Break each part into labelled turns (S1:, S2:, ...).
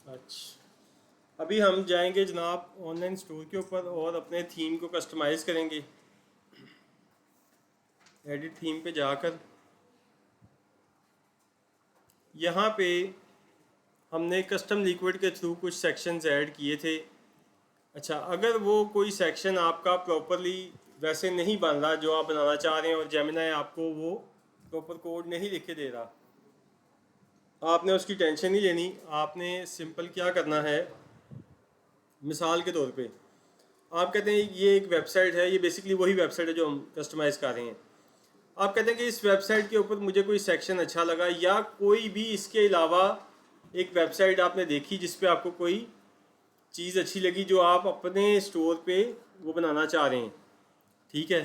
S1: अच्छा, अभी हम जाएंगे जनाब ऑनलाइन स्टोर के ऊपर और अपने थीम को कस्टमाइज़ करेंगे। एडिट थीम पे जाकर यहाँ पे हमने कस्टम लिक्विड के थ्रू कुछ सेक्शंस ऐड किए थे। अच्छा, अगर वो कोई सेक्शन आपका प्रॉपरली वैसे नहीं बन रहा जो आप बनाना चाह रहे हैं और जेमिनाई आपको वो प्रॉपर कोड नहीं लिख के दे रहा, आपने उसकी टेंशन नहीं लेनी। आपने सिंपल क्या करना है, मिसाल के तौर पे आप कहते हैं ये एक वेबसाइट है, ये बेसिकली वही वेबसाइट है जो हम कस्टमाइज़ कर रहे हैं। आप कहते हैं कि इस वेबसाइट के ऊपर मुझे कोई सेक्शन अच्छा लगा, या कोई भी इसके अलावा एक वेबसाइट आपने देखी जिस पे आपको कोई चीज़ अच्छी लगी जो आप अपने स्टोर पे वो बनाना चाह रहे हैं। ठीक है,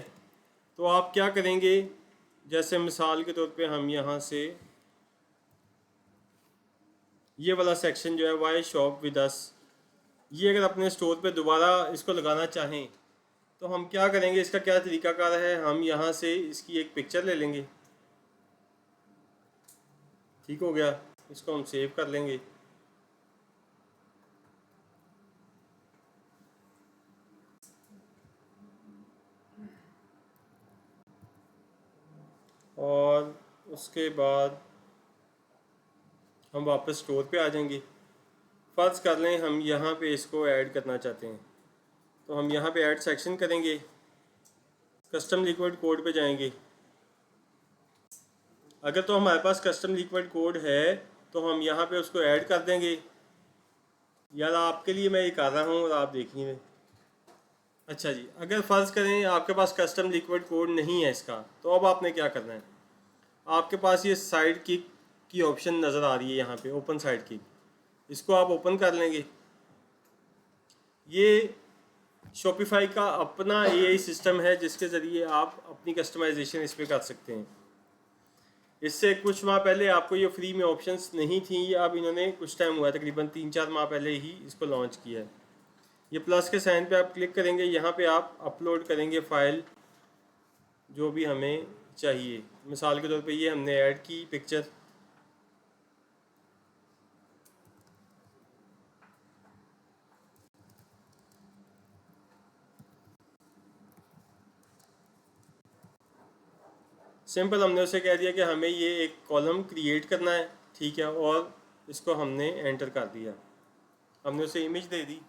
S1: तो आप क्या करेंगे, जैसे मिसाल के तौर पे हम यहाँ से ये वाला सेक्शन जो है वाई शॉप विद अस, ये अगर अपने स्टोर पे दोबारा इसको लगाना चाहें तो हम क्या करेंगे, इसका क्या तरीकाकार है, हम यहाँ से इसकी एक पिक्चर ले लेंगे। ठीक हो गया, इसको हम सेव कर लेंगे। और उसके बाद हम वापस स्टोर पे आ जाएंगे। फ़र्ज़ कर लें हम यहाँ पे इसको ऐड करना चाहते हैं, तो हम यहाँ पे ऐड सेक्शन करेंगे, कस्टम लिक्विड कोड पे जाएंगे। अगर तो हमारे पास कस्टम लिक्विड कोड है तो हम यहाँ पे उसको ऐड कर देंगे। यार आपके लिए मैं ये कर रहा हूँ और आप देखिए। अच्छा जी, अगर फ़र्ज़ करें आपके पास कस्टम लिक्विड कोड नहीं है इसका, तो अब आपने क्या करना है, आपके पास ये साइड किक की ऑप्शन नज़र आ रही है यहाँ पे, ओपन साइड किक, इसको आप ओपन कर लेंगे। ये शॉपिफाई का अपना एआई सिस्टम है जिसके ज़रिए आप अपनी कस्टमाइजेशन इस पर कर सकते हैं। इससे कुछ माह पहले आपको ये फ्री में ऑप्शंस नहीं थी, अब इन्होंने कुछ टाइम हुआ है, तकरीबन 3-4 माह पहले ही इसको लॉन्च किया है। ये प्लस के साइन पे आप क्लिक करेंगे, यहाँ पे आप अपलोड करेंगे फ़ाइल जो भी हमें चाहिए। मिसाल के तौर पे ये हमने ऐड की पिक्चर, सिंपल हमने उसे कह दिया कि हमें ये एक कॉलम क्रिएट करना है। ठीक है, और इसको हमने एंटर कर दिया, हमने उसे इमेज दे दी।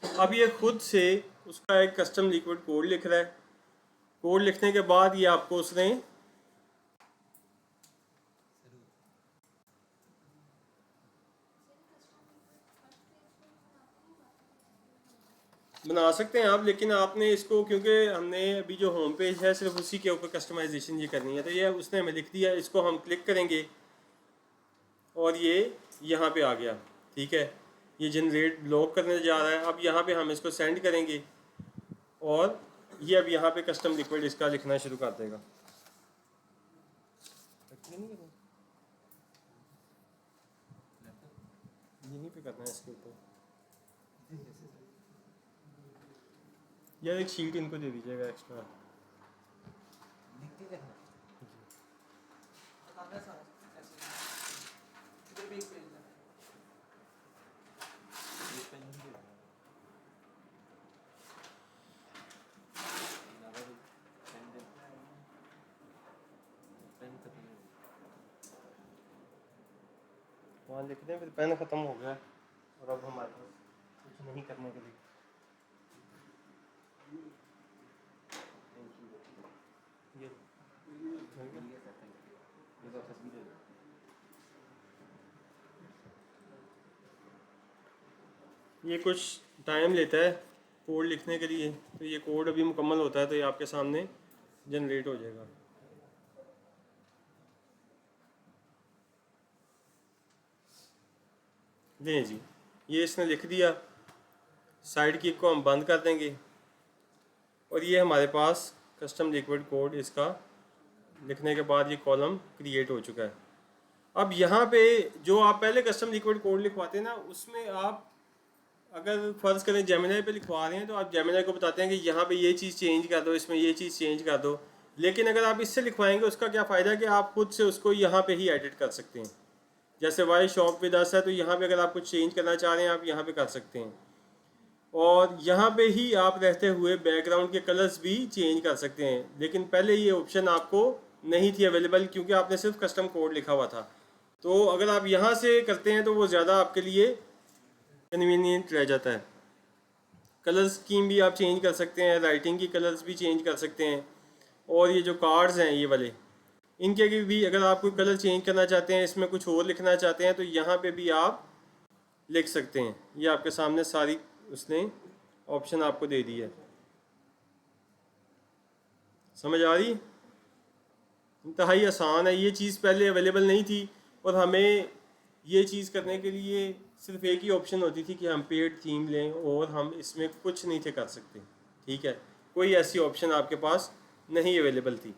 S1: अब ये खुद से उसका एक कस्टम लिक्विड कोड लिख रहा है। कोड लिखने के बाद ये आपको उसने बना सकते हैं आप, लेकिन आपने इसको, क्योंकि हमने अभी जो होम पेज है सिर्फ उसी के ऊपर कस्टमाइजेशन ये करनी है, तो ये उसने हमें लिख दिया। इसको हम क्लिक करेंगे और ये यहाँ पे आ गया। ठीक है, ये जनरेट ब्लॉक करने जा रहा है। अब यहाँ पे हम इसको सेंड करेंगे और ये अब यहाँ पे कस्टम लिक्विड इसका लिखना शुरू कर देगा। यहीं पे करना है इसके ऊपर। यार एक शीट इनको दे दीजिएगा एक्स्ट्रा। वहाँ लिख दें, फिर पेन ख़त्म हो गया और अब हमारे पास कुछ नहीं करने के लिए। ये ये कुछ टाइम लेता है कोड लिखने के लिए, तो ये कोड अभी मुकम्मल होता है तो ये आपके सामने जनरेट हो जाएगा। दें जी, ये इसने लिख दिया। साइड किक को हम बंद कर देंगे और ये हमारे पास कस्टम लिक्विड कोड इसका लिखने के बाद ये कॉलम क्रिएट हो चुका है। अब यहाँ पे जो आप पहले कस्टम लिक्विड कोड लिखवाते हैं ना, उसमें आप अगर फ़र्ज़ करें जेमिनाई पे लिखवा रहे हैं तो आप जेमिनाई को बताते हैं कि यहाँ पे ये चीज़ चेंज कर दो, इसमें ये चीज़ चेंज कर दो, लेकिन अगर आप इससे लिखवाएंगे उसका क्या फ़ायदा है कि आप खुद से उसको यहाँ पे ही एडिट कर सकते हैं। जैसे वाई शॉप विद अस है तो यहाँ पे अगर आप कुछ चेंज करना चाह रहे हैं आप यहाँ पे कर सकते हैं, और यहाँ पे ही आप रहते हुए बैकग्राउंड के कलर्स भी चेंज कर सकते हैं। लेकिन पहले ये ऑप्शन आपको नहीं थी अवेलेबल क्योंकि आपने सिर्फ कस्टम कोड लिखा हुआ था। तो अगर आप यहाँ से करते हैं तो वो ज़्यादा आपके लिए कन्वीनियंट रह जाता है। कलर स्कीम भी आप चेंज कर सकते हैं, राइटिंग की कलर्स भी चेंज कर सकते हैं, और ये जो कार्ड्स हैं ये वाले इनके भी अगर आप कोई कलर चेंज करना चाहते हैं, इसमें कुछ और लिखना चाहते हैं तो यहाँ पे भी आप लिख सकते हैं। ये आपके सामने सारी उसने ऑप्शन आपको दे दी है। समझ आ रही? इंतहाई आसान है। ये चीज़ पहले अवेलेबल नहीं थी और हमें ये चीज़ करने के लिए सिर्फ एक ही ऑप्शन होती थी कि हम पेड थीम लें और हम इसमें कुछ नहीं थे कर सकते। ठीक है, कोई ऐसी ऑप्शन आपके पास नहीं अवेलेबल थी।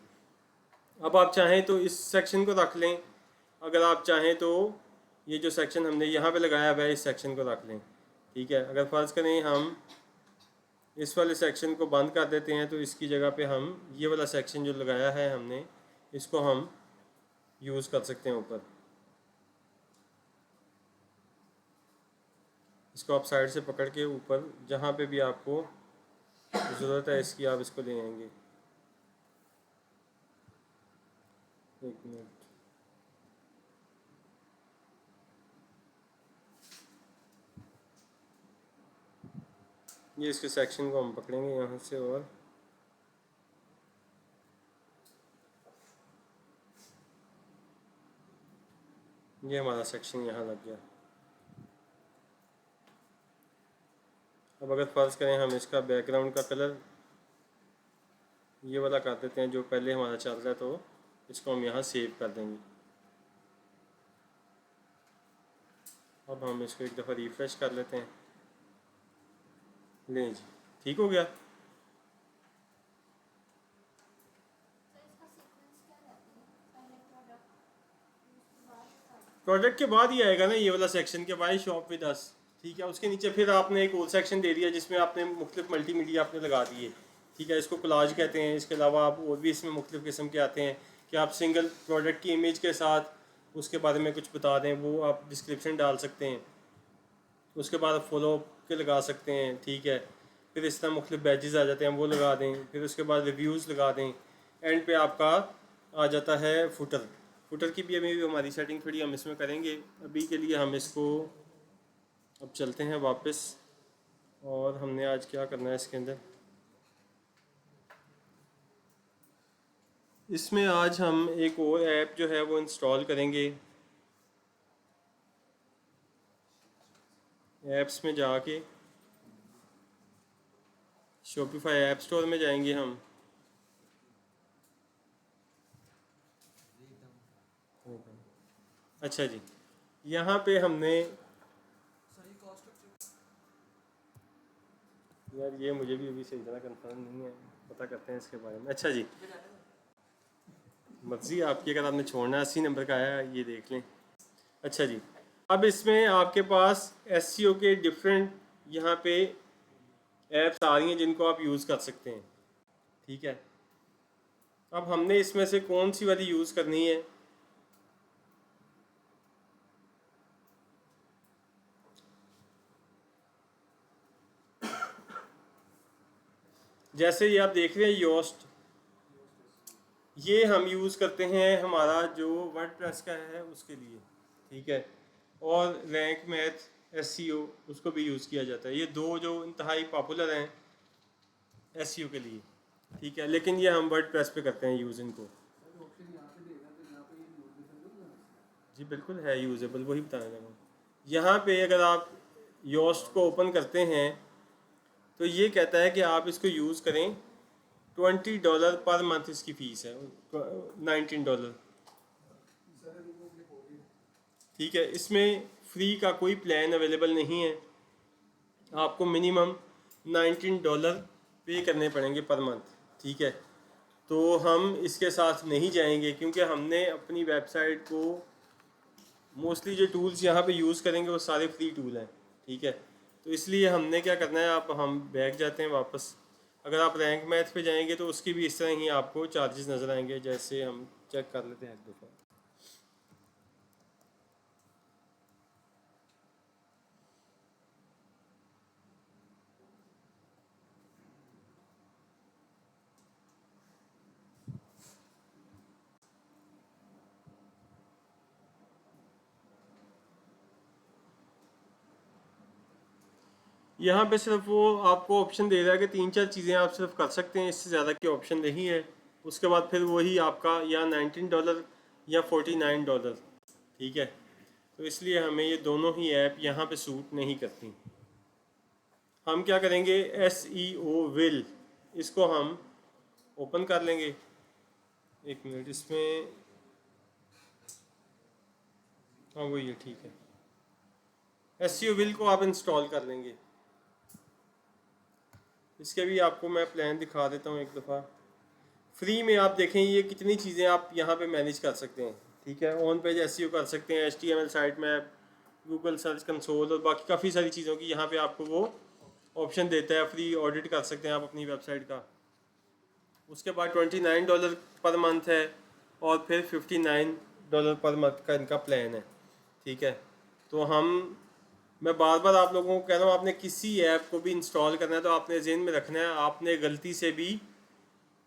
S1: अब आप चाहें तो इस सेक्शन को रख लें, अगर आप चाहें तो ये जो सेक्शन हमने यहाँ पे लगाया हुआ है इस सेक्शन को रख लें। ठीक है, अगर फ़र्ज़ करें हम इस वाले सेक्शन को बंद कर देते हैं तो इसकी जगह पे हम ये वाला सेक्शन जो लगाया है हमने इसको हम यूज़ कर सकते हैं ऊपर। इसको आप साइड से पकड़ के ऊपर जहाँ पे भी आपको ज़रूरत है इसकी आप इसको ले आएंगे। एक मिनट, ये इसके सेक्शन को हम पकड़ेंगे यहाँ से और ये हमारा सेक्शन यहाँ लग गया। अब अगर फ़र्ज़ करें हम इसका बैकग्राउंड का कलर ये वाला कर देते हैं जो पहले हमारा चल रहा है, तो इसको हम यहाँ सेव कर देंगे। अब हम इसको एक दफ़ा रिफ़्रेश कर लेते हैं। लें जी, ठीक हो गया। प्रोडक्ट के बाद ही आएगा ना ये वाला सेक्शन के बाय शॉप विद अस। ठीक है, उसके नीचे फिर आपने एक और सेक्शन दे दिया जिसमें आपने मुख्तलिफ मल्टीमीडिया आपने लगा दिए। ठीक है, इसको कोलाज कहते हैं। इसके अलावा आप और भी इसमें मुख्तलिफ किस्म के आते हैं कि आप सिंगल प्रोडक्ट की इमेज के साथ उसके बारे में कुछ बता दें, वो आप डिस्क्रिप्शन डाल सकते हैं। उसके बाद आप फॉलो के लगा सकते हैं। ठीक है, फिर इस तरह मुख्तलिफ बैजेस आ जाते हैं वो लगा दें, फिर उसके बाद रिव्यूज़ लगा दें। एंड पे आपका आ जाता है फुटर। फुटर की भी अभी हमारी सेटिंग थोड़ी हम इसमें करेंगे। अभी के लिए हम इसको अब चलते हैं वापस, और हमने आज क्या करना है इसके अंदर। इसमें आज हम एक और ऐप जो है वो इंस्टॉल करेंगे। ऐप्स में जाके शॉपिफाई ऐप स्टोर में जाएंगे हम। अच्छा जी, यहाँ पे हमने यार ये मुझे भी अभी सही तरह कंफर्म नहीं है, पता करते हैं इसके बारे में। अच्छा जी, मर्जी आपकी, अगर आपने छोड़ना है 80 नंबर का आया ये देख लें। अच्छा जी, अब इसमें आपके पास SEO के डिफरेंट यहाँ पे ऐप्स आ रही हैं जिनको आप यूज़ कर सकते हैं। ठीक है, अब हमने इसमें से कौन सी वाली यूज़ करनी है। जैसे ये आप देख रहे हैं योस्ट, ये हम यूज़ करते हैं हमारा जो वर्डप्रेस का है उसके लिए। ठीक है, और रैंक मैथ SEO उसको भी यूज़ किया जाता है। ये दो जो इंतहाई पॉपुलर हैं SEO के लिए। ठीक है, लेकिन ये हम वर्डप्रेस पे करते हैं यूज़ इनको। जी बिल्कुल है यूज़ेबल, वही बताने लगा। यहाँ पे अगर आप योस्ट को ओपन करते हैं तो ये कहता है कि आप इसको यूज़ करें। $20 पर मंथ इसकी फ़ीस है, $19। ठीक है, इसमें फ्री का कोई प्लान अवेलेबल नहीं है, आपको मिनिमम $19 पे करने पड़ेंगे पर मंथ। ठीक है, तो हम इसके साथ नहीं जाएंगे क्योंकि हमने अपनी वेबसाइट को मोस्टली जो टूल्स यहाँ पे यूज़ करेंगे वो सारे फ्री टूल हैं। ठीक है, तो इसलिए हमने क्या करना है, आप हम बैक जाते हैं वापस। अगर आप रैंक मैथ पे जाएंगे तो उसकी भी इस तरह ही आपको चार्जेस नज़र आएंगे, जैसे हम चेक कर लेते हैं एक दफ़ा। यहाँ पे सिर्फ वो आपको ऑप्शन दे रहा है कि 3-4 चीज़ें आप सिर्फ कर सकते हैं, इससे ज़्यादा की ऑप्शन नहीं है। उसके बाद फिर वही आपका या $19 या $49, ठीक है। तो इसलिए हमें ये दोनों ही ऐप यहाँ पे सूट नहीं करती। हम क्या करेंगे, SEO विल, इसको हम ओपन कर लेंगे। एक मिनट, इसमें हाँ वही है, ठीक है। SEO विल को आप इंस्टॉल कर लेंगे। इसके भी आपको मैं प्लान दिखा देता हूँ एक दफ़ा। फ्री में आप देखें ये कितनी चीज़ें आप यहाँ पे मैनेज कर सकते हैं, ठीक है। ऑन पेज एसईओ कर सकते हैं, HTML site map, Google search console और बाकी काफ़ी सारी चीज़ों की यहाँ पे आपको वो ऑप्शन देता है। फ्री ऑडिट कर सकते हैं आप अपनी वेबसाइट का। उसके बाद $29 पर मंथ है और फिर $59 पर मंथ का इनका प्लान है, ठीक है। तो मैं बार बार आप लोगों को कह रहा हूँ, आपने किसी ऐप को भी इंस्टॉल करना है तो आपने ज़हन में रखना है, आपने गलती से भी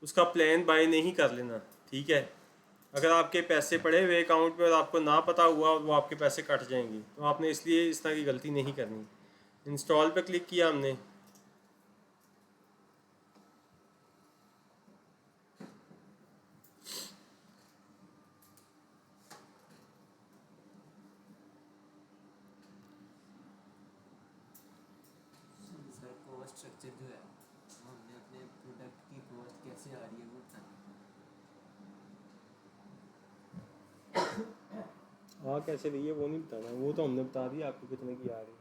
S1: उसका प्लान बाय नहीं कर लेना, ठीक है। अगर आपके पैसे पड़े हुए अकाउंट में और आपको ना पता हुआ और वो आपके पैसे कट जाएंगे, तो आपने इसलिए इस तरह की गलती नहीं करनी। इंस्टॉल पे क्लिक किया हमने,
S2: सर कॉस्ट स्ट्रक्चर जो है, हमने अपने प्रोडक्ट की कॉस्ट कैसे आ रही है वो बताना।
S1: हाँ कैसे रही है वो नहीं बताना, वो तो हमने बता दिया आपको कितने की आ रही है।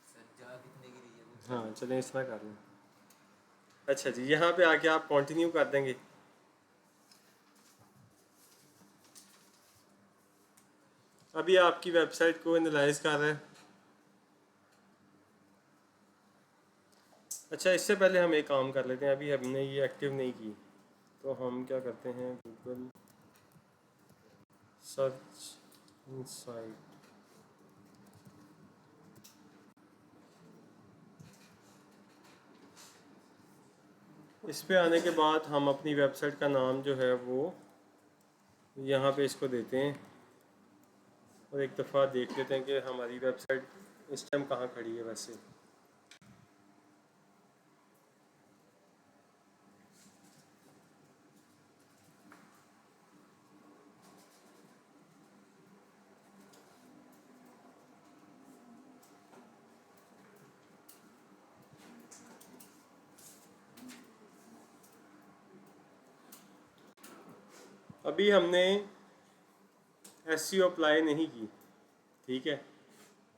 S2: सर जा कितने की रही है वो
S1: हाँ चलें इस तरह कर लें। अच्छा जी, यहाँ पे आके आप कंटिन्यू कर देंगे। अभी आपकी वेबसाइट को एनालाइज कर रहे हैं। अच्छा, इससे पहले हम एक काम कर लेते हैं, अभी हमने ये एक्टिव नहीं की, तो हम क्या करते हैं, गूगल सर्च इनसाइट, इस पे आने के बाद हम अपनी वेबसाइट का नाम जो है वो यहाँ पे इसको देते हैं और एक दफ़ा देख लेते हैं कि हमारी वेबसाइट इस टाइम कहाँ खड़ी है। वैसे अभी हमने SEO अप्लाई नहीं की, ठीक है।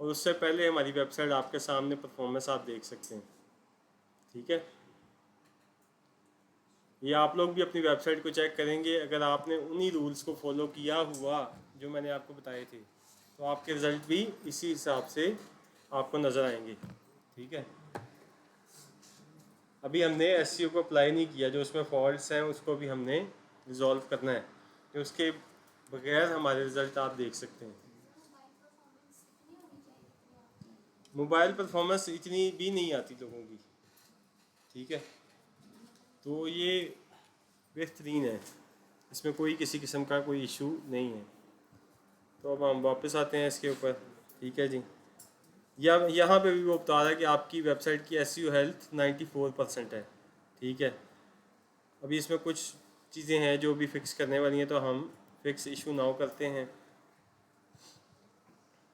S1: और उससे पहले हमारी वेबसाइट आपके सामने परफॉर्मेंस आप देख सकते हैं, ठीक है। ये आप लोग भी अपनी वेबसाइट को चेक करेंगे, अगर आपने उन्हीं रूल्स को फॉलो किया हुआ जो मैंने आपको बताए थे, तो आपके रिज़ल्ट भी इसी हिसाब से आपको नज़र आएंगे, ठीक है। अभी हमने SEO को अप्लाई नहीं किया, जो उसमें फॉल्ट्स हैं उसको भी हमने रिजॉल्व करना है, कि उसके बगैर हमारे रिज़ल्ट आप देख सकते हैं। मोबाइल परफॉर्मेंस इतनी भी नहीं आती लोगों की, ठीक है। तो ये बेहतरीन है, इसमें कोई किसी किस्म का कोई इशू नहीं है। तो अब हम वापस आते हैं इसके ऊपर, ठीक है जी। यहाँ पे भी वो बता रहा है कि आपकी वेबसाइट की SEO हेल्थ 94% है, ठीक है। अभी इसमें कुछ चीज़ें हैं जो भी फिक्स करने वाली हैं, तो हम फिक्स इशू नाउ करते हैं।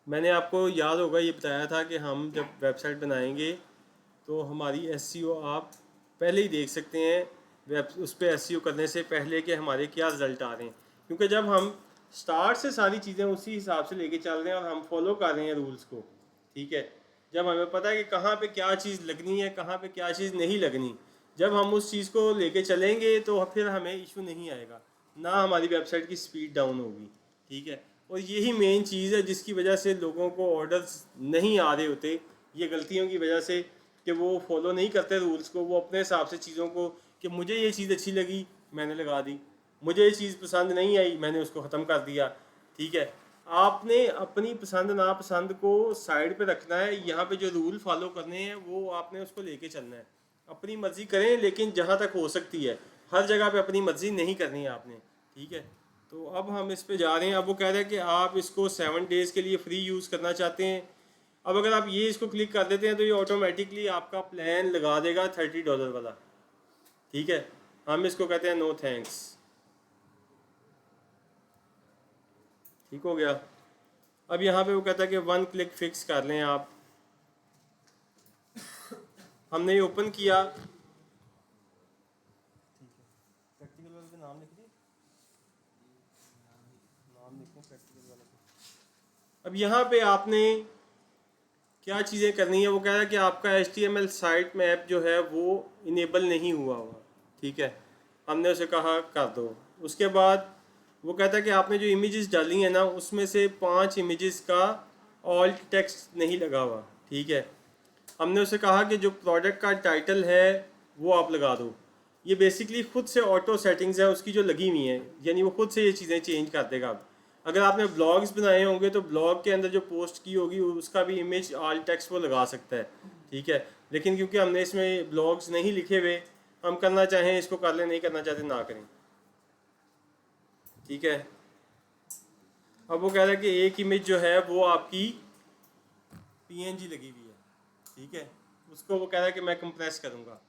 S1: मैंने आपको याद होगा ये बताया था कि हम जब वेबसाइट बनाएंगे तो हमारी SEO आप पहले ही देख सकते हैं, उस पर SEO करने से पहले कि हमारे क्या रिज़ल्ट आ रहे हैं। क्योंकि जब हम स्टार्ट से सारी चीज़ें उसी हिसाब से लेके चल रहे हैं और हम फॉलो कर रहे हैं रूल्स को, ठीक है। जब हमें पता है कि कहाँ पे क्या चीज़ लगनी है, कहाँ पे क्या चीज़ नहीं लगनी, जब हम उस चीज़ को लेके चलेंगे तो फिर हमें इशू नहीं आएगा, ना हमारी वेबसाइट की स्पीड डाउन होगी, ठीक है। और यही मेन चीज़ है जिसकी वजह से लोगों को ऑर्डर्स नहीं आ रहे होते, ये गलतियों की वजह से कि वो फॉलो नहीं करते रूल्स को, वो अपने हिसाब से चीज़ों को कि मुझे ये चीज़ अच्छी लगी मैंने लगा दी, मुझे ये चीज़ पसंद नहीं आई मैंने उसको ख़त्म कर दिया। ठीक है, आपने अपनी पसंद नापसंद को साइड पे रखना है, यहाँ पे जो रूल फॉलो करने हैं वो आपने उसको लेके चलना है। अपनी मर्ज़ी करें लेकिन जहाँ तक हो सकती है, हर जगह पे अपनी मर्ज़ी नहीं करनी है आपने। ठीक है, तो अब हम इस पे जा रहे हैं। अब वो कह रहे हैं कि आप इसको 7 डेज़ के लिए फ्री यूज़ करना चाहते हैं। अब अगर आप ये इसको क्लिक कर देते हैं तो ये ऑटोमेटिकली आपका प्लान लगा देगा $30 वाला। ठीक है, हम इसको कहते हैं नो थैंक्स। ठीक हो गया। अब यहाँ पे वो कहता है कि 1 क्लिक फिक्स कर लें आप। हमने ये ओपन किया। ठीक है, प्रैक्टिकल वाले पे नाम लिख दिए, नाम लिखें प्रैक्टिकल वाले पे। अब यहाँ पे आपने क्या चीज़ें करनी है, वो कह रहा है कि आपका HTML साइट मैप जो है वो इनेबल नहीं हुआ हुआ। ठीक है, हमने उसे कहा कर दो। उसके बाद वो कहता है कि आपने जो इमेजेस डाली हैं ना उसमें से 5 इमेजेस का ऑल्ट टेक्स्ट नहीं लगा हुआ। ठीक है, हमने उसे कहा कि जो प्रोडक्ट का टाइटल है वो आप लगा दो। ये बेसिकली खुद से ऑटो सेटिंग्स है उसकी जो लगी हुई हैं, यानी वो खुद से ये चीज़ें चेंज कर देगा। अब अगर आपने ब्लॉग्स बनाए होंगे तो ब्लॉग के अंदर जो पोस्ट की होगी उसका भी इमेज ऑल टेक्स्ट वो लगा सकता है। ठीक है, लेकिन क्योंकि हमने इसमें ब्लॉग्स नहीं लिखे हुए, हम करना चाहें इसको कर लें, नहीं करना चाहते ना करें। ठीक है, अब वो कह रहा है कि एक इमेज जो है वो आपकी PNG लगी हुई है। ठीक है, उसको वो कह रहा है कि मैं कंप्रेस करूँगा।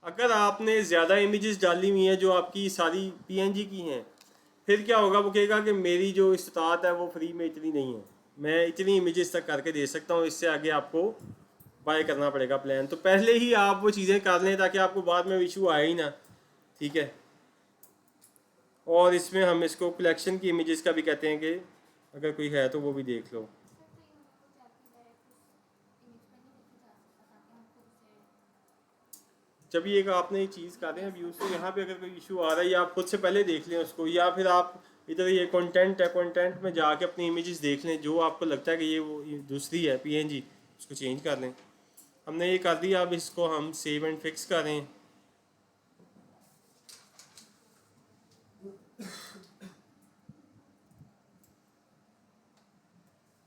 S1: अगर आपने ज़्यादा इमेजेस डाली हुई हैं जो आपकी सारी PNG की हैं, फिर क्या होगा, वो कहेगा कि मेरी जो इस्तात है वो फ्री में इतनी नहीं है, मैं इतनी इमेजेस तक करके दे सकता हूँ, इससे आगे आपको बाय करना पड़ेगा प्लान। तो पहले ही आप वो चीज़ें कर लें ताकि आपको बाद में इशू आए ही ना। ठीक है, और इसमें हम इसको कलेक्शन की इमेजेस का भी कहते हैं कि अगर कोई है तो वो भी देख लो। जब ये एक आपने ये चीज़ कर रहे हैं व्यूज़, तो यहाँ पे अगर कोई इशू आ रहा है या आप खुद से पहले देख लें उसको, या फिर आप इधर ये कंटेंट है, कंटेंट में जाके अपनी इमेजेस देख लें, जो आपको लगता है कि ये दूसरी है PNG, उसको चेंज कर लें। हमने ये कर दिया। अब इसको हम सेव एंड फिक्स करें।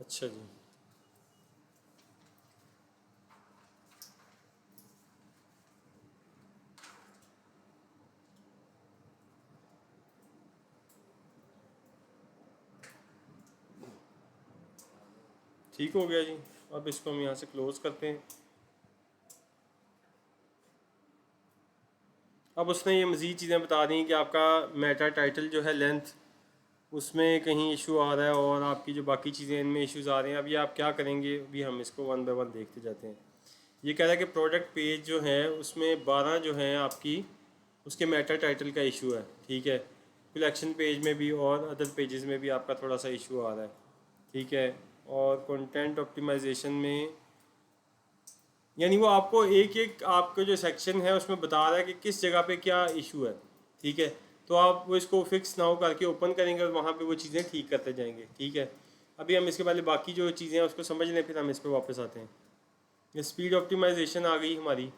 S1: अच्छा जी, ठीक हो गया जी। अब इसको हम यहाँ से क्लोज़ करते हैं। अब उसने ये मज़ीद चीज़ें बता दी कि आपका मेटा टाइटल जो है लेंथ, उसमें कहीं इशू आ रहा है और आपकी जो बाकी चीज़ें इनमें इश्यूज़ आ रहे हैं। अब ये आप क्या करेंगे, अभी हम इसको 1 बाय 1 देखते जाते हैं। ये कह रहा है कि प्रोडक्ट पेज जो है उसमें 12 जो हैं आपकी उसके मेटा टाइटल का इशू है। ठीक है, कलेक्शन पेज में भी और अदर पेजेस में भी आपका थोड़ा सा इशू आ रहा है। ठीक है, और कंटेंट ऑप्टिमाइजेशन में यानी वो आपको एक एक आपका जो सेक्शन है उसमें बता रहा है कि किस जगह पे क्या इशू है। ठीक है, तो आप वो इसको फिक्स नाउ करके ओपन करेंगे और वहाँ पे वो चीज़ें ठीक करते जाएंगे। ठीक है, अभी हम इसके पहले बाकी जो चीज़ें हैं उसको समझ लें, फिर हम इस पर वापस आते हैं। ये स्पीड ऑप्टिमाइजेशन आ गई हमारी।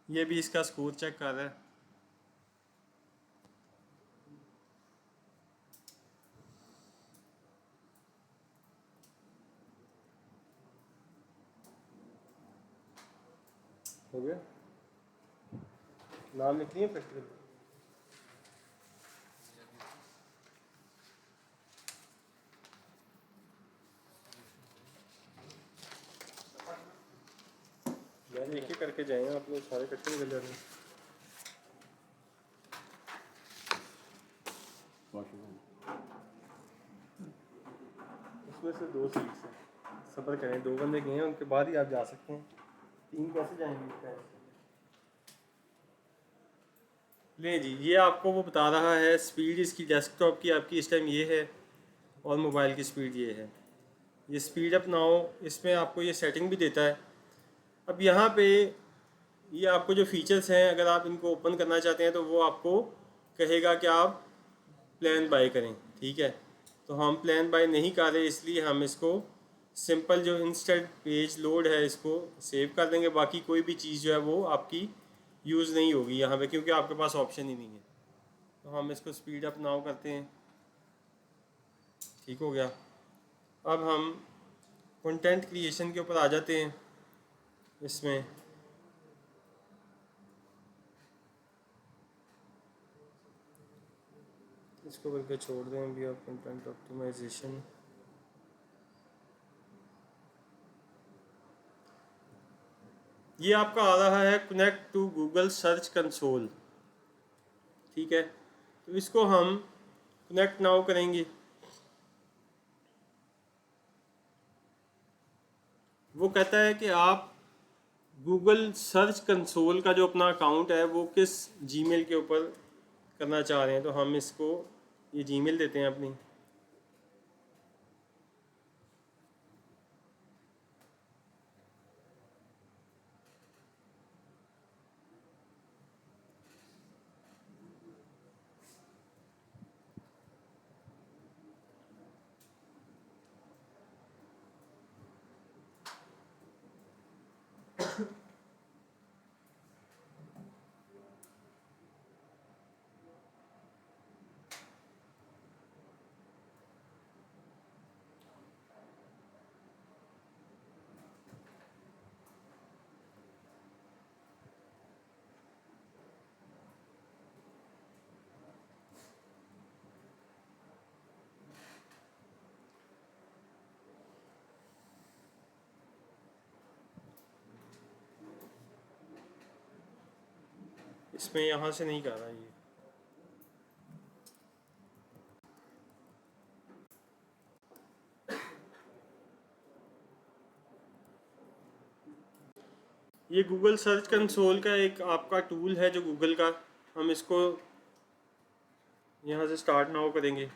S1: ये भी इसका स्कोर चेक कर रहा है। हो गया, नाम लिख लिए प्रैक्टिकल। यार एक ही करके जाएंगे, आप लोग सारे इकट्ठे निकल जाते हैं। उसमें से 2 सीट्स हैं, सब्र करें, 2 बंदे गए हैं उनके बाद ही आप जा सकते हैं। 3 कैसे जाएंगे इस टाइम से? ले जी, ये आपको वो बता रहा है स्पीड इसकी डेस्कटॉप की आपकी इस टाइम ये है और मोबाइल की स्पीड ये है। ये स्पीड अप नाउ इसमें आपको ये सेटिंग भी देता है। अब यहाँ पे ये आपको जो फीचर्स हैं अगर आप इनको ओपन करना चाहते हैं तो वो आपको कहेगा कि आप प्लान बाय करें। ठीक है, तो हम प्लान बाय नहीं कर रहे, इसलिए हम इसको सिंपल जो इंस्टेंट पेज लोड है इसको सेव कर देंगे। बाकी कोई भी चीज़ जो है वो आपकी यूज़ नहीं होगी यहाँ पे, क्योंकि आपके पास ऑप्शन ही नहीं है। तो हम इसको स्पीड अप नाउ करते हैं। ठीक हो गया। अब हम कंटेंट क्रिएशन के ऊपर आ जाते हैं। इसमें इसको करके छोड़ दें अभी। आप कंटेंट ऑप्टिमाइजेशन, ये आपका आ रहा है connect to Google search console. ठीक है, तो इसको हम कनेक्ट नाउ करेंगे। वो कहता है कि आप गूगल सर्च कंसोल का जो अपना अकाउंट है वो किस जीमेल के ऊपर करना चाह रहे हैं। तो हम इसको ये जीमेल देते हैं अपनी। इसमें यहाँ से नहीं कर रहा ये गूगल सर्च कंसोल का एक आपका टूल है जो गूगल का। हम इसको यहाँ से स्टार्ट नाउ करेंगे।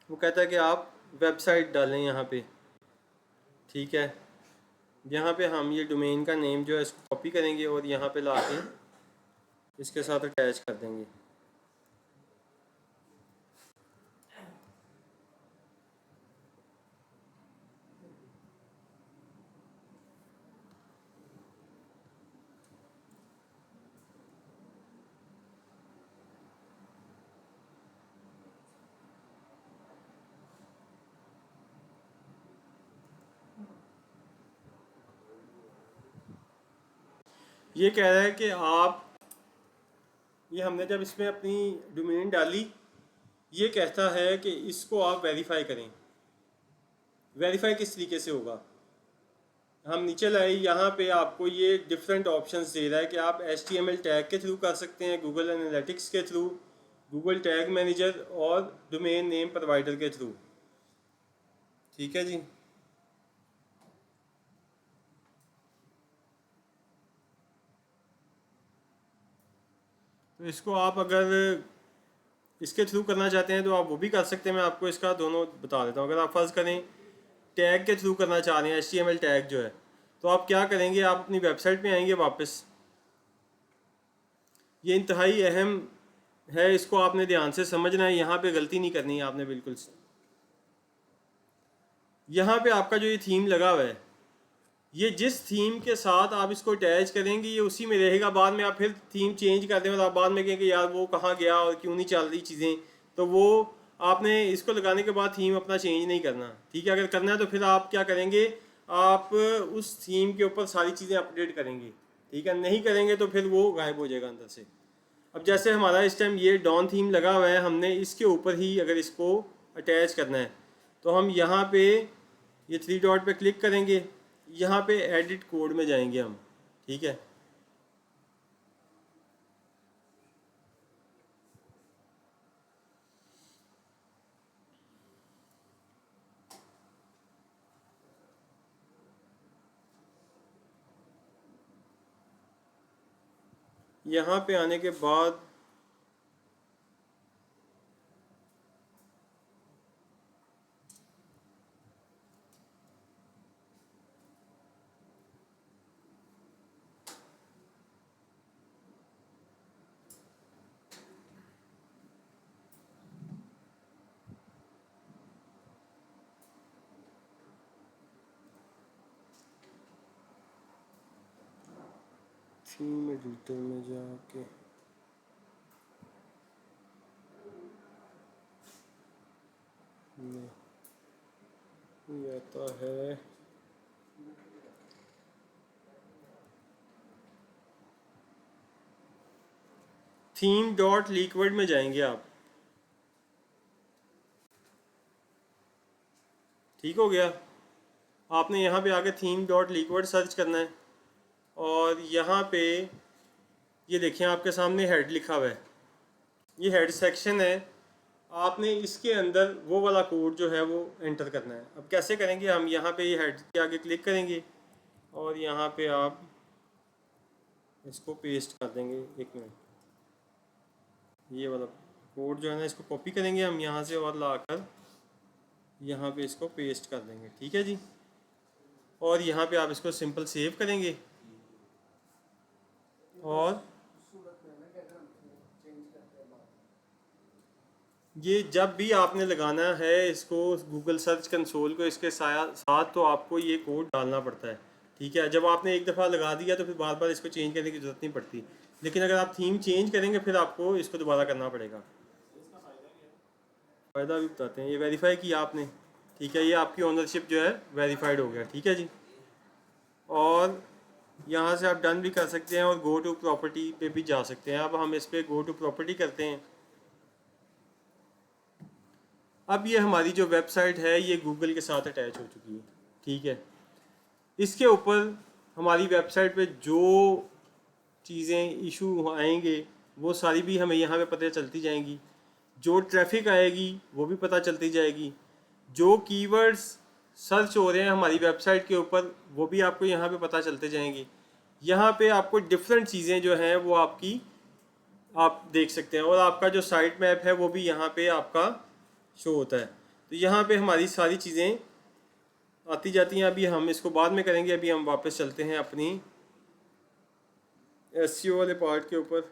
S1: वो कहता है कि आप वेबसाइट डालें यहाँ पे। ठीक है, यहाँ पे हम ये डोमेन का नेम जो है इसको कॉपी करेंगे और यहाँ पे ला के इसके साथ अटैच कर देंगे। ये कह रहा है कि आप, ये हमने जब इसमें अपनी डोमेन डाली, ये कहता है कि इसको आप वेरीफाई करें। वेरीफाई किस तरीके से होगा, हम नीचे लाए, यहाँ पे आपको ये डिफरेंट ऑप्शंस दे रहा है कि आप HTML टैग के थ्रू कर सकते हैं, गूगल एनालिटिक्स के थ्रू, गूगल टैग मैनेजर और डोमेन नेम प्रोवाइडर के थ्रू। ठीक है जी। तो इसको आप अगर इसके थ्रू करना चाहते हैं तो आप वो भी कर सकते हैं। मैं आपको इसका दोनों बता देता हूँ। अगर आप फर्ज करें टैग के थ्रू करना चाह रहे हैं, HTML टैग जो है, तो आप क्या करेंगे, आप अपनी वेबसाइट पे आएंगे वापस। ये इंतहाई अहम है, इसको आपने ध्यान से समझना है, यहाँ पे गलती नहीं करनी है आपने बिल्कुल। यहाँ पे आपका जो ये थीम लगा हुआ है, ये जिस थीम के साथ आप इसको अटैच करेंगे ये उसी में रहेगा। बाद में आप फिर थीम चेंज कर दें और आप बाद में कहेंगे यार वो कहाँ गया और क्यों नहीं चल रही चीज़ें, तो वो आपने इसको लगाने के बाद थीम अपना चेंज नहीं करना। ठीक है, अगर करना है तो फिर आप क्या करेंगे, आप उस थीम के ऊपर सारी चीज़ें अपडेट करेंगे। ठीक है, नहीं करेंगे तो फिर वो गायब हो जाएगा अंदर से। अब जैसे हमारा इस टाइम ये डॉन थीम लगा हुआ है, हमने इसके ऊपर ही अगर इसको अटैच करना है तो हम यहाँ पे ये 3 डॉट पे क्लिक करेंगे, यहाँ पे एडिट कोड में जाएंगे हम। ठीक है, यहाँ पे आने के बाद थीम एडिटर में जाके ये आता है थीम डॉट लिक्विड में जाएंगे आप। ठीक हो गया। आपने यहाँ पे आके थीम डॉट लिक्विड सर्च करना है और यहाँ पे ये देखें आपके सामने हेड लिखा हुआ है, ये हेड सेक्शन है। आपने इसके अंदर वो वाला कोड जो है वो एंटर करना है। अब कैसे करेंगे, हम यहाँ पे ये हेड के आगे क्लिक करेंगे और यहाँ पे आप इसको पेस्ट कर देंगे। एक मिनट, ये वाला कोड जो है ना इसको कॉपी करेंगे हम यहाँ से और लाकर यहाँ पे इसको पेस्ट कर देंगे। ठीक है जी। और यहाँ पे आप इसको सिंपल सेव करेंगे और ये जब भी आपने लगाना है इसको गूगल सर्च कंसोल को इसके साथ तो आपको ये कोड डालना पड़ता है। ठीक है, जब आपने एक दफ़ा लगा दिया तो फिर बार बार इसको चेंज करने की ज़रूरत नहीं पड़ती। लेकिन अगर आप थीम चेंज करेंगे फिर आपको इसको दोबारा करना पड़ेगा। फ़ायदा भी बताते हैं, ये वेरीफाई किया आपने। ठीक है, ये आपकी ओनरशिप जो है वेरीफाइड हो गया। ठीक है जी। और यहाँ से आप डन भी कर सकते हैं और गो टू प्रॉपर्टी पे भी जा सकते हैं। अब हम इस पर गो टू प्रॉपर्टी करते हैं। अब ये हमारी जो वेबसाइट है ये गूगल के साथ अटैच हो चुकी है। ठीक है, इसके ऊपर हमारी वेबसाइट पे जो चीज़ें इशू आएंगे वो सारी भी हमें यहाँ पे पता चलती जाएंगी। जो ट्रैफिक आएगी वो भी पता चलती जाएगी। जो कीवर्ड्स सर्च हो रहे हैं हमारी वेबसाइट के ऊपर वो भी आपको यहाँ पे पता चलते जाएंगे। यहाँ पे आपको डिफरेंट चीज़ें जो हैं वो आपकी आप देख सकते हैं और आपका जो साइट मैप है वो भी यहाँ पे आपका शो होता है। तो यहाँ पे हमारी सारी चीज़ें आती जाती हैं। अभी हम इसको बाद में करेंगे, अभी हम वापस चलते हैं अपनी एसईओ वाले पार्ट के ऊपर।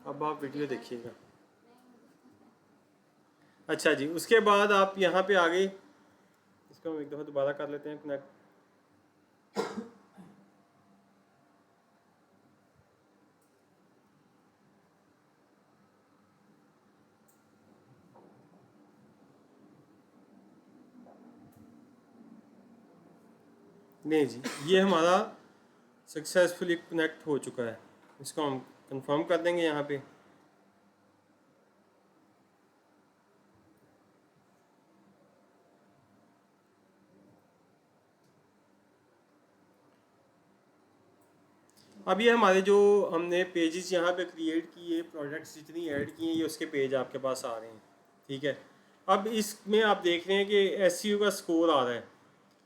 S1: अब आप वीडियो देखिएगा। अच्छा जी, उसके बाद आप यहाँ पे आगे इसको हम एक दफ़ा दोबारा कर लेते हैं कनेक्ट। नहीं जी, ये हमारा सक्सेसफुली कनेक्ट हो चुका है। इसको हम कंफर्म कर देंगे यहाँ पे। अब ये हमारे जो हमने पेजेस यहाँ पे क्रिएट किए, प्रोडक्ट्स जितनी ऐड किए ये उसके पेज आपके पास आ रहे हैं। ठीक है, अब इसमें आप देख रहे हैं कि एसईओ का स्कोर आ रहा है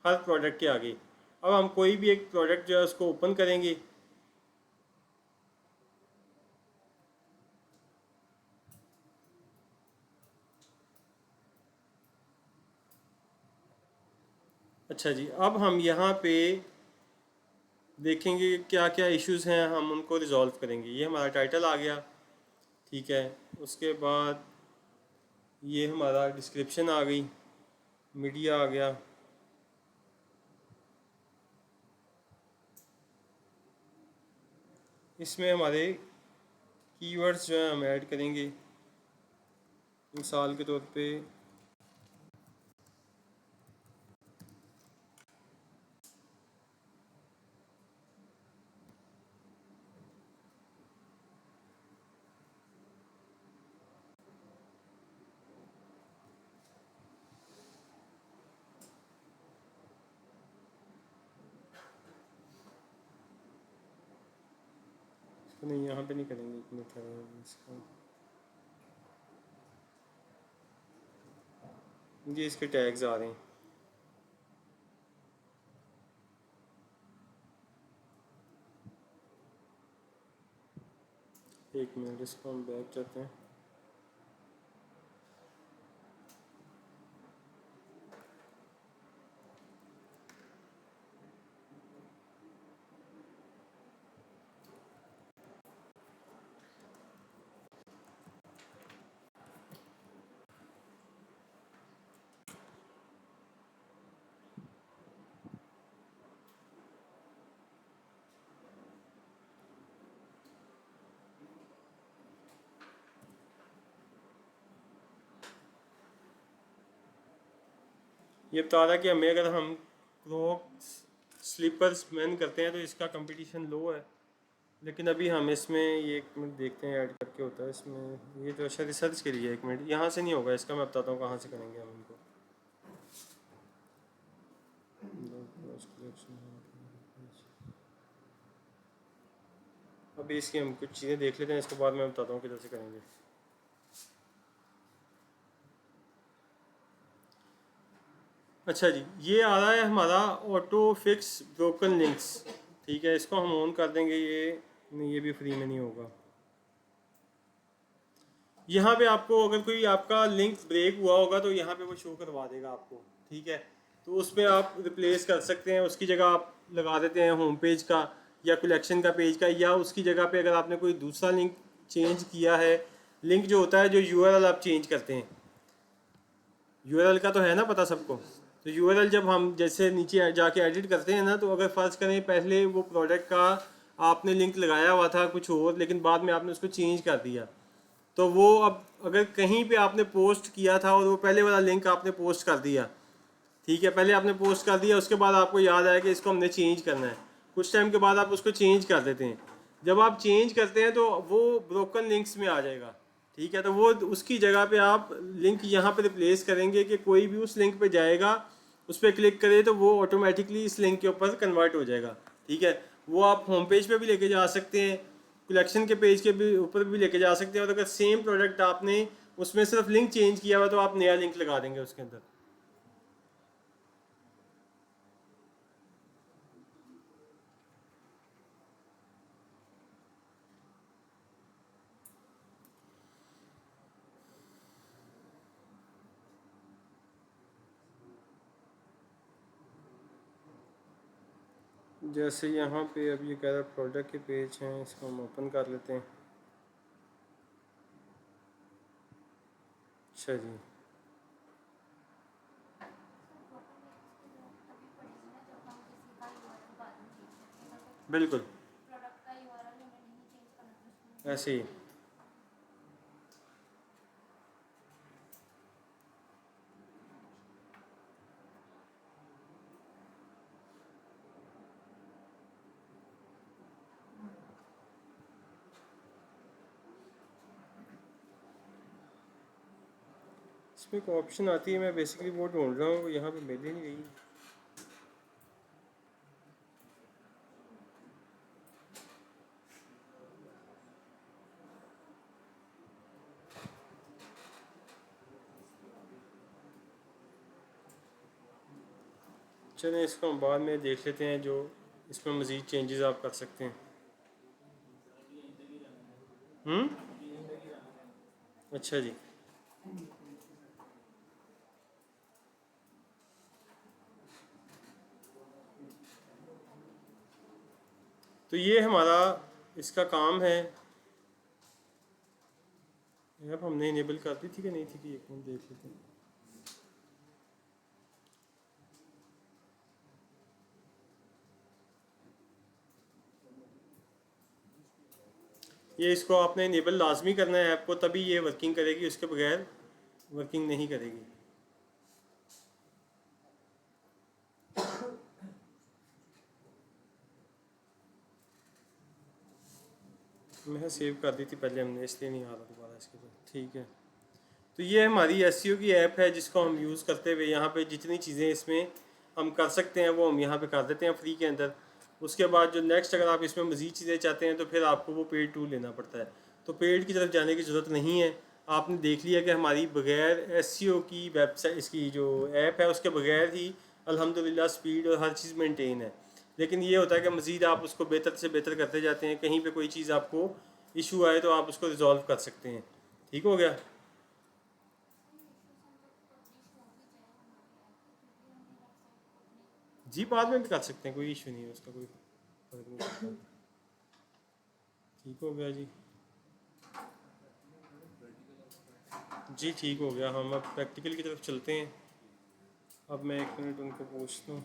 S1: हर प्रोडक्ट के आगे। अब हम कोई भी एक प्रोडक्ट जो है उसको ओपन करेंगे। अच्छा जी, अब हम यहाँ पे देखेंगे क्या क्या इश्यूज हैं, हम उनको रिजॉल्व करेंगे। ये हमारा टाइटल आ गया। ठीक है, उसके बाद ये हमारा डिस्क्रिप्शन आ गई, मीडिया आ गया। इसमें हमारे कीवर्ड्स जो हैं हम ऐड करेंगे। मिसाल के तौर पे नहीं, यहाँ पे नहीं करेंगे, इतने इसका ये इसके टैग्स आ रहे हैं। एक मिनट, इसको हम बैक करते हैं। ये बता रहा है कि हमें अगर हम क्रॉक्स स्लीपर्स मैन करते हैं तो इसका कंपटीशन लो है, लेकिन अभी हम इसमें ये एक मिनट देखते हैं ऐड करके होता है इसमें। ये तो अच्छा रिसर्च के लिए, एक मिनट यहाँ से नहीं होगा इसका, मैं बताता हूँ कहाँ से करेंगे हम इनको। अभी इसकी हम कुछ चीज़ें देख लेते हैं, इसके बाद मैं बताता हूँ किधर से करेंगे। अच्छा जी, ये आ रहा है हमारा ऑटो फिक्स ब्रोकन लिंक्स। ठीक है, इसको हम ऑन कर देंगे। ये नहीं, ये भी फ्री में नहीं होगा। यहाँ पे आपको अगर कोई आपका लिंक ब्रेक हुआ होगा तो यहाँ पे वो शो करवा देगा आपको। ठीक है, तो उसमें आप रिप्लेस कर सकते हैं, उसकी जगह आप लगा देते हैं होम पेज का या कलेक्शन का पेज का, या उसकी जगह पे अगर आपने कोई दूसरा लिंक चेंज किया है, लिंक जो होता है जो यूआरएल आप चेंज करते हैं, यूआरएल का तो है ना पता सबको। तो यूआरएल जब हम जैसे नीचे जाके एडिट करते हैं ना, तो अगर फर्ज करें पहले वो प्रोडक्ट का आपने लिंक लगाया हुआ था कुछ और, लेकिन बाद में आपने उसको चेंज कर दिया, तो वो अब अगर कहीं पे आपने पोस्ट किया था और वो पहले वाला लिंक आपने पोस्ट कर दिया, ठीक है, पहले आपने पोस्ट कर दिया, उसके बाद आपको याद आया कि इसको हमने चेंज करना है, कुछ टाइम के बाद आप उसको चेंज कर देते हैं। जब आप चेंज करते हैं तो वो ब्रोकन लिंक्स में आ जाएगा। ठीक है, तो वो उसकी जगह पे आप लिंक यहाँ पे रिप्लेस करेंगे कि कोई भी उस लिंक पे जाएगा, उस पर क्लिक करे तो वो ऑटोमेटिकली इस लिंक के ऊपर कन्वर्ट हो जाएगा। ठीक है, वो आप होम पेज पे भी लेके जा सकते हैं, कलेक्शन के पेज के भी ऊपर भी लेके जा सकते हैं, और अगर सेम प्रोडक्ट आपने उसमें सिर्फ लिंक चेंज किया हुआ तो आप नया लिंक लगा देंगे उसके अंदर। जैसे यहाँ पे अब ये कह रहा प्रोडक्ट के पेज हैं, इसको हम ओपन कर लेते हैं। अच्छा जी, बिल्कुल ऐसे ही। इसमें एक ऑप्शन आती है, मैं बेसिकली वो ढूंढ रहा हूँ, यहाँ पे मिल ही नहीं रही। चलें, इसको हम बाद में देख लेते हैं, जो इसमें मज़ीद चेंजेस आप कर सकते हैं। अच्छा जी, तो ये हमारा इसका काम है। अब हमने इनेबल कर दी थी कि नहीं थी, कि एक मिनट देख लेते हैं। ये इसको आपने इनेबल लाजमी करना है ऐप को, तभी ये वर्किंग करेगी, उसके बगैर वर्किंग नहीं करेगी। मैं सेव कर दी थी पहले हमने, इसलिए नहीं आ रहा दोबारा इसके बाद। ठीक है, तो ये हमारी एसईओ की ऐप है जिसको हम यूज़ करते हुए यहाँ पे जितनी चीज़ें इसमें हम कर सकते हैं वो हम यहाँ पे कर देते हैं फ्री के अंदर। उसके बाद जो नेक्स्ट अगर आप इसमें मज़ीद चीज़ें चाहते हैं तो फिर आपको वो पेड टूल लेना पड़ता है। तो पेड की तरफ जाने की ज़रूरत नहीं है। आपने देख लिया कि हमारी बगैर एसईओ की वेबसाइट, इसकी जो ऐप है उसके बगैर ही अल्हम्दुलिल्लाह स्पीड और हर चीज़ मेंटेन है। लेकिन ये होता है कि मज़ीद आप उसको बेहतर से बेहतर करते जाते हैं, कहीं पे कोई चीज़ आपको इशू आए तो आप उसको रिजॉल्व कर सकते हैं। ठीक हो गया जी, बाद में भी कर सकते हैं, कोई इशू नहीं है उसका, कोई फर्क नहीं पड़ता। ठीक हो गया जी। जी ठीक हो गया, हम अब प्रैक्टिकल की तरफ चलते हैं। अब मैं एक मिनट उनको पूछता हूँ।